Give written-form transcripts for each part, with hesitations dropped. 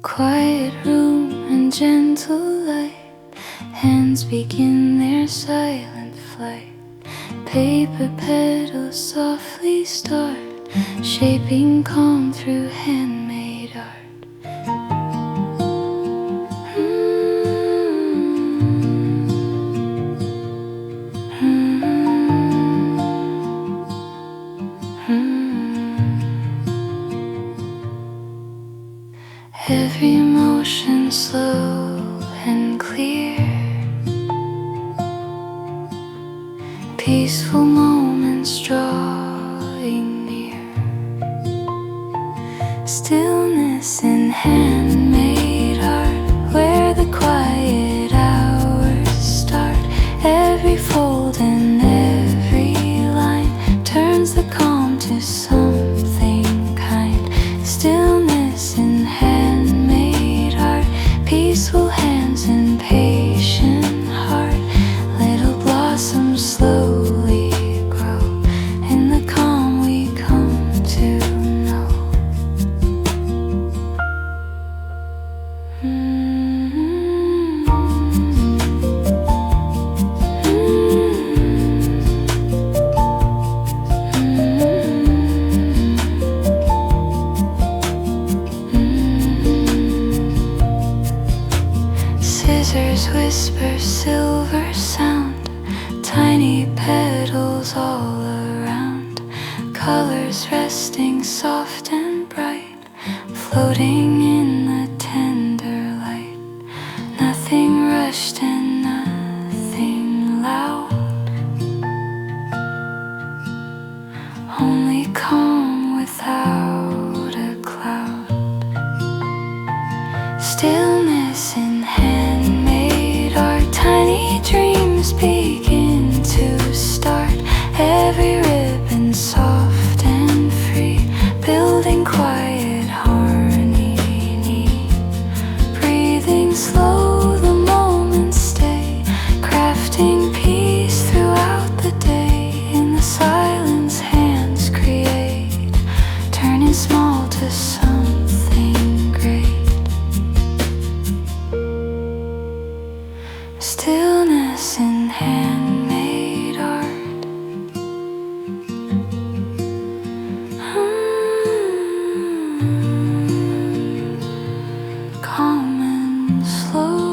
Quiet room and gentle light, hands begin their silent flight. Paper petals softly start, shaping calm through handmade art. Every motion slow and clear, peaceful moments drawing near. Stillness in handmade art, where the quiet hours start. Every fold and every line turns the calm to something kind. Stillness in handmade art, peaceful hands and patient heart. Little blossoms slowly grow in the calm we come to know. Scissors whisper silver sound, tiny petals all around. Colors resting soft and bright, floating in the tender light. Nothing rushed and nothing loud, only calm without a cloud. Stillness in handmade art, tiny dreams begin to start. Every ribbon soft and free, building quiet harmony. Breathing slow, the moments stay, crafting peace throughout the day. In the silence hands create, turning small to something great. Stillness in handmade art. Calm and slow.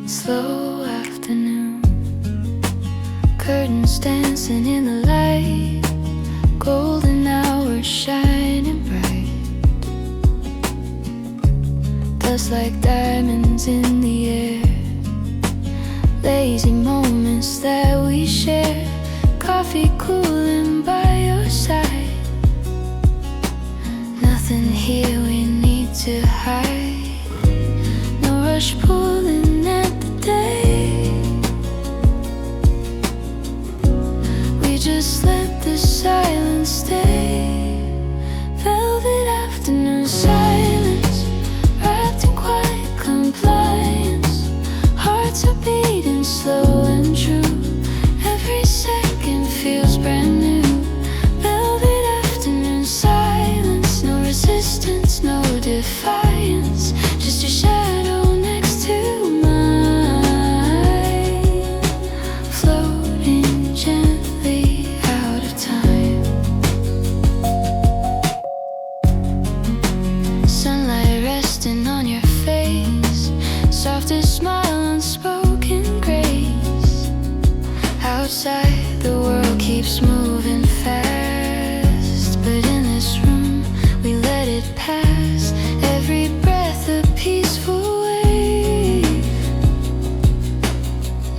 Slow afternoon, curtains dancing in the light, golden hours shining bright. Dust like diamonds in the air, lazy moments that we share. Coffee cooling by your side, nothing here we need to hide. No rush pulling at the day, we just let the silence stay. Velvet afternoon silence, wrapped in quiet compliance. Hearts are beating slow and true, every second feels brand new. Velvet afternoon silence, no resistance, no defiance, just your shadow next to mine, floating gently out of time. Sunlight resting on your face, softest smile, unspoken grace. Outside the world keeps moving fast, but in this room we let it pass. Every breath a peaceful wave,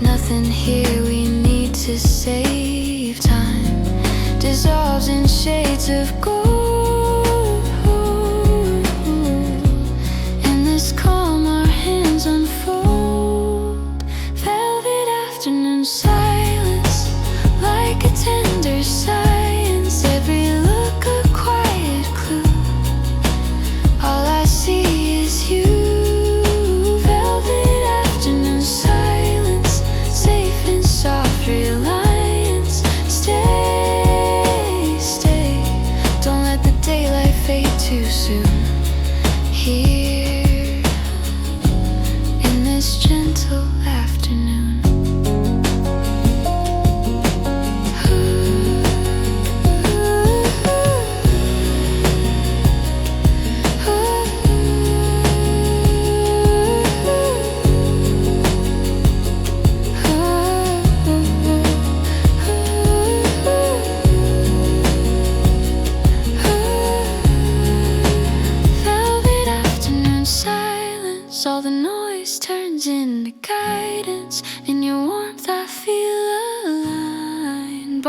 nothing here we need to save. Time dissolves in shades of gold. In this calm our hands unfold. Velvet afternoon silence, like a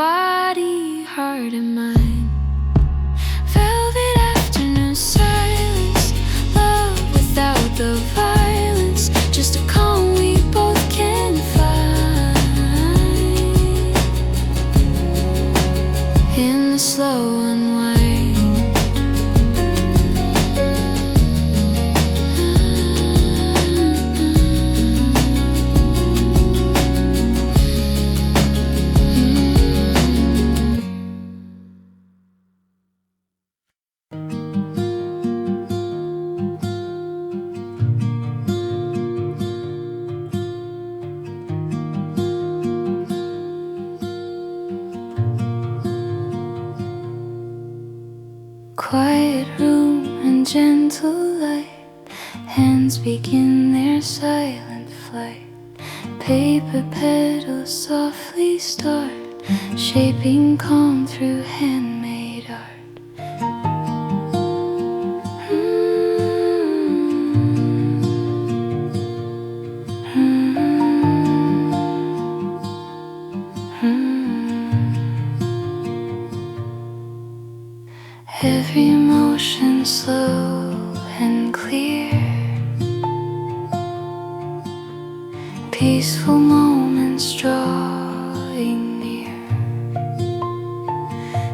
body, heart, and mind. Velvet afternoon silence, love without the violence, just a calm we both can find in the slow unwind. Quiet room and gentle light, hands begin their silent flight. Paper petals softly start, shaping calm through handmade art. Every emotion slow and clear, peaceful moments drawing near.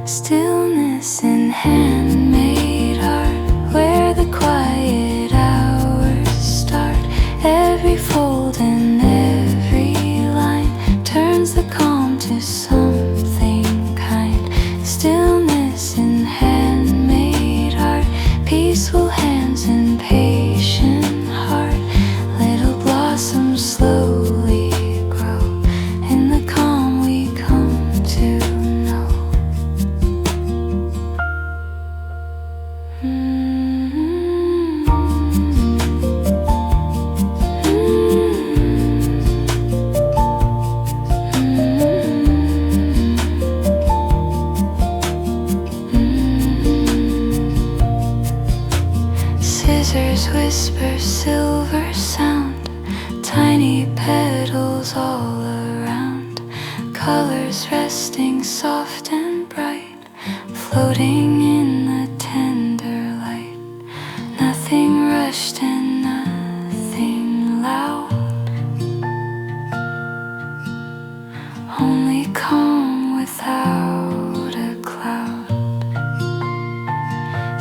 Stillness in handmade art, where the quiet hours start. Every fold and every line turns the calm to something kind. Stillness in handmade art, peaceful hands and patient heart. Little blossoms slowly grow in the calm we come to know. Scissors whisper silver sound, tiny petals all around. Colors resting soft and bright, floating in the tender light. Nothing rushed and nothing loud, only calm without a cloud.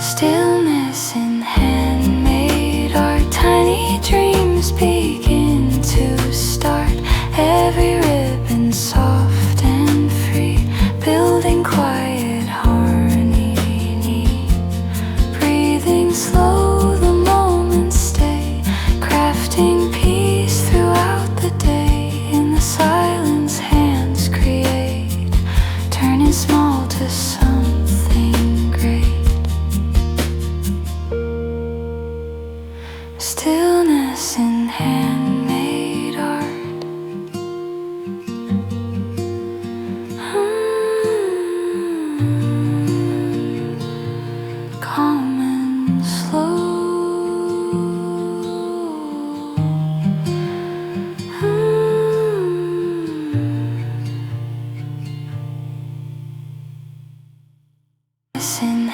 Stillness in handmade art, tiny dreams begin to start. Every ribbon soft and free, building quiet harmony. Breathing slow, the moments stay, crafting peace throughout the day. In the silence, hands create, turning small to something great. Stillness in handmade art. Calm and slow. In